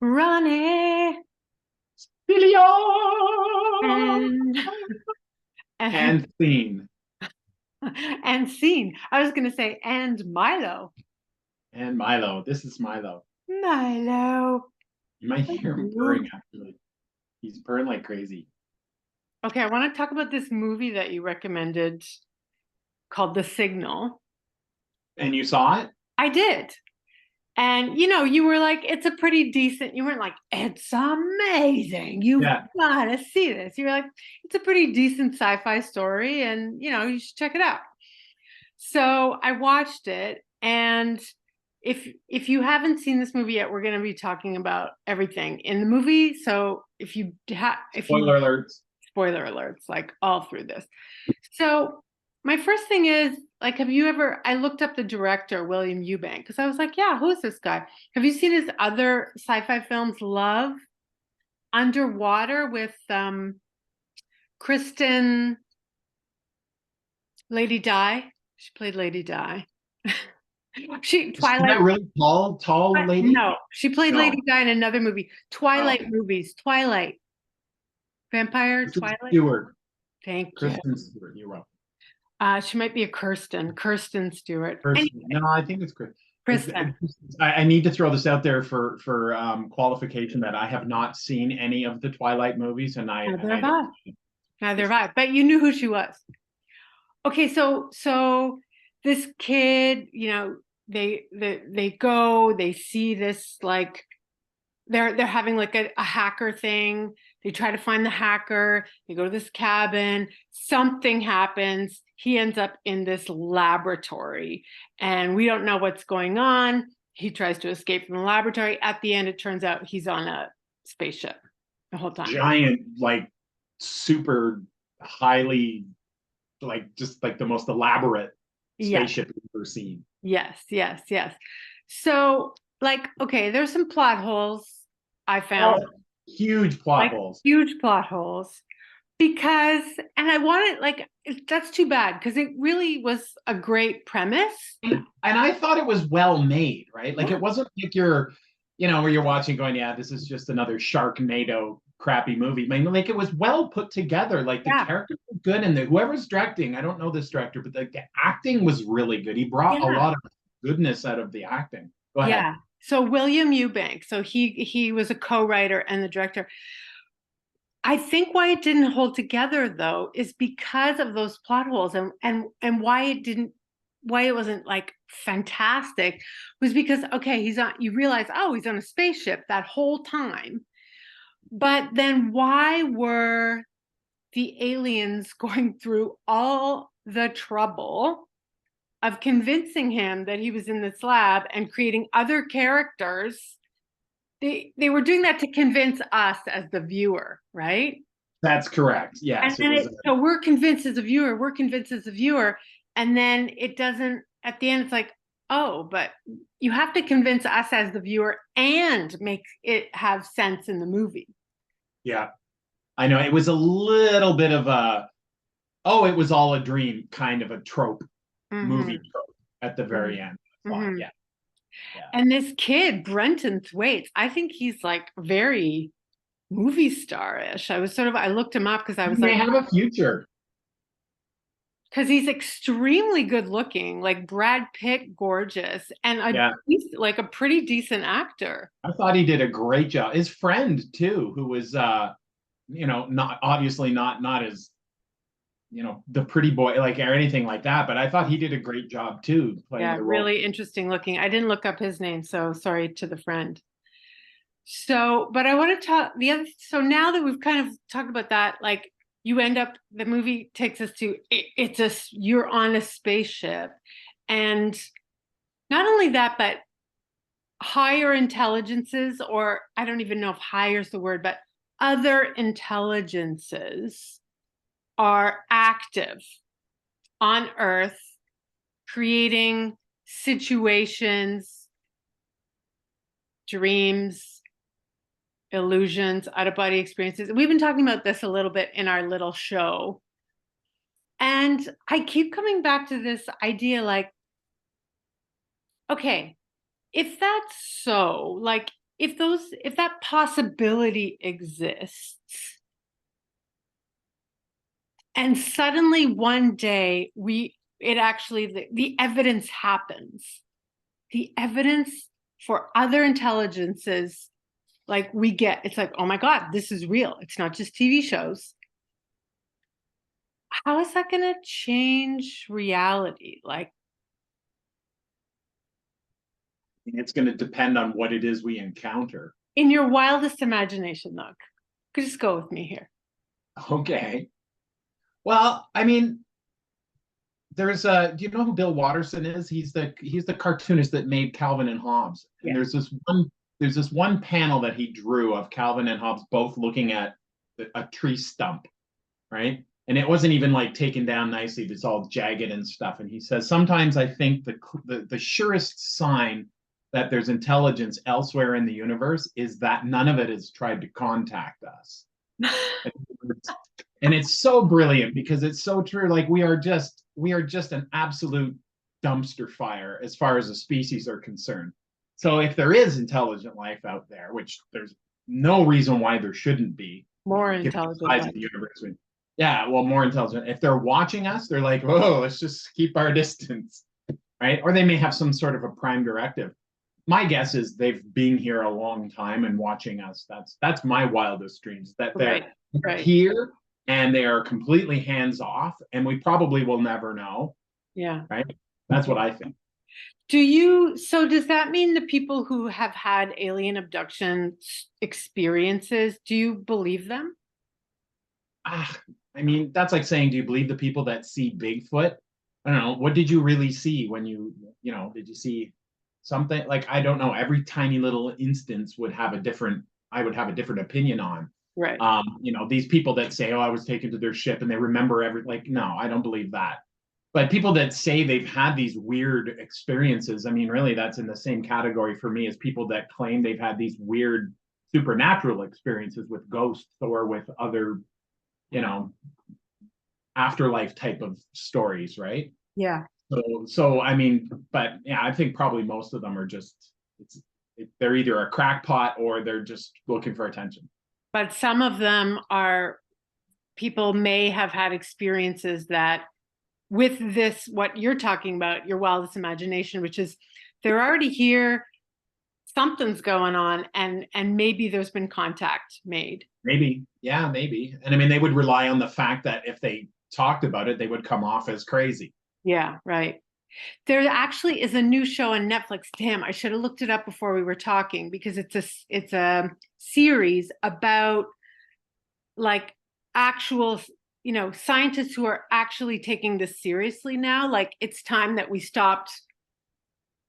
Ronnie Celia and and and scene and scene. I was gonna say and Milo. and Milo. This is Milo. Milo. You might hear him Ooh. purring actually. He's purring like crazy. Okay, I want to talk about this movie that you recommended called The Signal. And you saw it? I did. And you were like, it's a pretty decent, you weren't like, it's amazing. You've Yeah. gotta see this. You were like, it's a pretty decent sci-fi story, and you should check it out. So I watched it, and if you haven't seen this movie yet, we're going to be talking about everything in the movie. So if you Spoiler alerts. spoiler alerts like all through this. So my first thing is like, have you ever? I looked up the director William Eubank because I was like, yeah, who is this guy? Have you seen his other sci-fi films? Love, Underwater with Kristen, Lady Di. She played Lady Di. She Is she that Twilight. really tall lady? No, she played Lady No. Di in another movie. Oh, Twilight okay. movies. Twilight. Vampire Kristen Twilight. Stewart. Thank you. Kristen Stewart. You're welcome. She might be a Kirsten Stewart. Kristen. Anyway, No, I think it's Chris. Kristen. I need to throw this out there for qualification that I have not seen any of the Twilight movies, and Neither I have don't I. Neither have just I. But you knew who she was. Okay, so this kid, they go, they see this like they're having like a hacker thing. They try to find the hacker. They go to this cabin. Something happens. He ends up in this laboratory, and we don't know what's going on. He tries to escape from the laboratory. At the end, it turns out he's on a spaceship the whole time. giant, like super highly, like just like the most elaborate Yes, spaceship you've ever seen. yes, yes, yes. So, like, okay, there's some plot holes I Oh, found, huge plot like holes. huge plot holes. Because, and I wanted, like, that's too bad because it really was a great premise. And I thought it was well made, right? Like Yeah. it wasn't like where you're watching going, yeah, this is just another Sharknado crappy movie. I mean, like it was well put together. Like the Yeah. characters were good, and whoever's directing, I don't know this director, but the acting was really good. He brought a Yeah. lot of goodness out of the acting. Go ahead. Yeah. So William Eubank, so he was a co-writer and the director. I think why it didn't hold together though is because of those plot holes, and why it wasn't like fantastic was because okay, he's on you realize, oh, he's on a spaceship that whole time. But then why were the aliens going through all the trouble of convincing him that he was in this lab and creating other characters? They were doing that to convince us as the viewer, right? That's correct. And Yes, it then was. so we're convinced as a viewer, and then it doesn't at the end it's like, oh, but you have to convince us as the viewer and make it have sense in the movie. Yeah, I know it was a little bit of a oh, it was all a dream kind of a trope, movie Mm-hmm. trope at the very end. I thought, Mm-hmm. yeah, yeah. And this kid, Brenton Thwaites, I think he's like very movie star-ish. I looked him up because I He was may like, have a future. because he's extremely good looking, like Brad Pitt, gorgeous, and Yeah, like a pretty decent actor. I thought he did a great job. His friend too, who was not obviously not as the pretty boy like or anything like that, but I thought he did a great job too playing Yeah, the role. really interesting looking. I didn't look up his name, so sorry to the friend. So, but I want to talk the other. So now that we've kind of talked about that, like you end up, the movie takes us to it's you're on a spaceship, and not only that, but higher intelligences, or I don't even know if higher is the word, but other intelligences are active on Earth, creating situations, dreams, illusions, out of body experiences. We've been talking about this a little bit in our little show. And I keep coming back to this idea like, okay, if that's so, like, if that possibility exists, and suddenly one day the evidence happens, the evidence for other intelligences, like we get, it's like, oh my God, this is real. It's not just TV shows. How is that going to change reality? Like, It's going to depend on what it is we encounter. in your wildest imagination, though, could just go with me here. Okay. Well, I mean, there's do you know who Bill Watterson is? He's the cartoonist that made Calvin and Hobbes. And Yeah. there's this one panel that he drew of Calvin and Hobbes both looking at a tree stump, right? And it wasn't even like taken down nicely. It's all jagged and stuff. And he says, sometimes I think the surest sign that there's intelligence elsewhere in the universe is that none of it has tried to contact us. And it's so brilliant because it's so true. Like we are just an absolute dumpster fire as far as the species are concerned. So if there is intelligent life out there, which there's no reason why there shouldn't be, More given the intelligent size life. of the universe. Yeah, well, more intelligent. If they're watching us, they're like, oh, let's just keep our distance, right? Or they may have some sort of a prime directive. My guess is they've been here a long time and watching us. That's my wildest dreams, that they're Right. here and they are completely hands off, and we probably will never know. Yeah. Right. That's what I think. So does that mean the people who have had alien abduction experiences, do you believe them? I mean, that's like saying, do you believe the people that see Bigfoot? I don't know. What did you really see when did you see something? Like, I don't know. Every tiny little instance I would have a different opinion on. Right. These people that say, oh, I was taken to their ship and they remember no, I don't believe that. But people that say they've had these weird experiences, I mean, really, that's in the same category for me as people that claim they've had these weird supernatural experiences with ghosts or with other, afterlife type of stories, right? Yeah. So I mean, but yeah, I think probably most of them are they're either a crackpot or they're just looking for attention. But some of them people may have had experiences that with this, what you're talking about, your wildest imagination, which is they're already here, something's going on, and maybe there's been contact made. Maybe. Yeah, maybe. And I mean, they would rely on the fact that if they talked about it, they would come off as crazy. Yeah, right. There actually is a new show on Netflix. Damn, I should have looked it up before we were talking, because it's a series about like actual, scientists who are actually taking this seriously now. Like, it's time that we stopped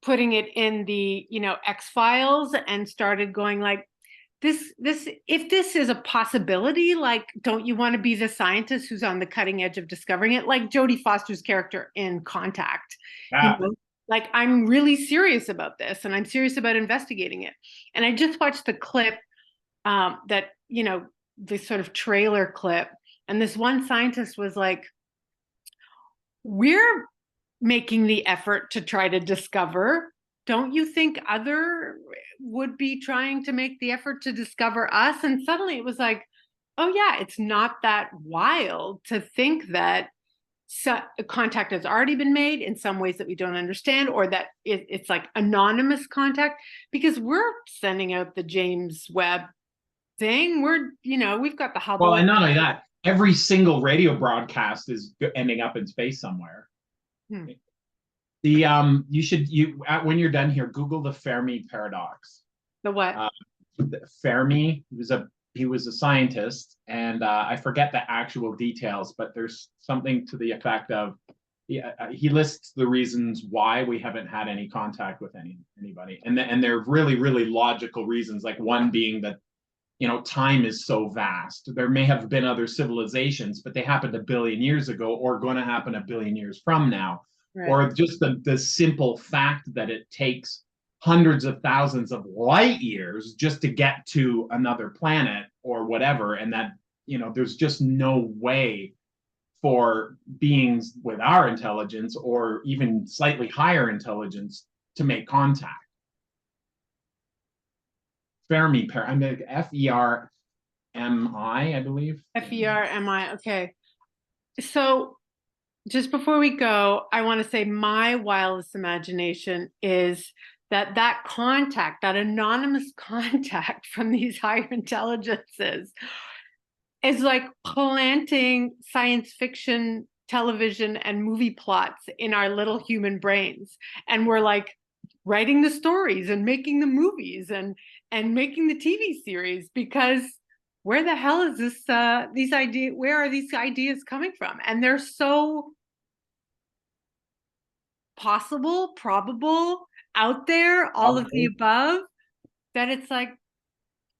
putting it in the, X-Files and started going like, this if this is a possibility, like, don't you want to be the scientist who's on the cutting edge of discovering it, like Jodie Foster's character in Contact? Yeah. Like, I'm really serious about this and I'm serious about investigating it. And I just watched the clip, that this sort of trailer clip, and this one scientist was like, we're making the effort to try to discover. Don't you think other would be trying to make the effort to discover us? And suddenly it was like, oh yeah, it's not that wild to think that contact has already been made in some ways that we don't understand, or that it's like anonymous contact, because we're sending out the James Webb thing. We've got the Hubble. Well, and not only that, every single radio broadcast is ending up in space somewhere. When you're done here, Google the Fermi Paradox. The what? Fermi, he was a scientist, and I forget the actual details, but there's something to the effect of he lists the reasons why we haven't had any contact with anybody, and they're really, really logical reasons. Like, one being that time is so vast. There may have been other civilizations, but they happened a billion years ago, or going to happen a billion years from now. Right. Or just the simple fact that it takes hundreds of thousands of light years just to get to another planet or whatever. And that, there's just no way for beings with our intelligence or even slightly higher intelligence to make contact. I mean, Fermi, I believe. Fermi. Okay. So just before we go, I want to say my wildest imagination is that contact, that anonymous contact from these higher intelligences is like planting science fiction television and movie plots in our little human brains. And we're like writing the stories and making the movies and making the TV series, because where the hell is these ideas, where are these ideas coming from? And they're so possible, probable, out there, all of the above, that it's like,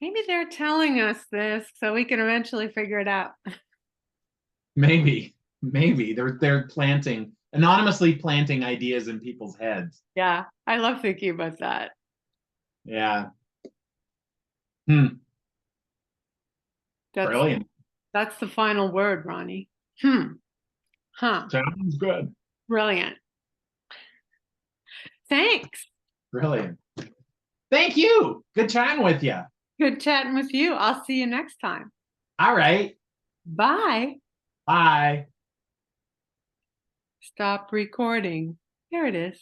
maybe they're telling us this so we can eventually figure it out. Maybe they're anonymously planting ideas in people's heads. Yeah, I love thinking about that. Yeah. That's Brilliant. that's the final word, Ronnie. Huh. Sounds good. Brilliant. Thanks. Brilliant. Thank you. Good chatting with you. Good chatting with you. I'll see you next time. All right. Bye. Bye. Stop recording. There it is.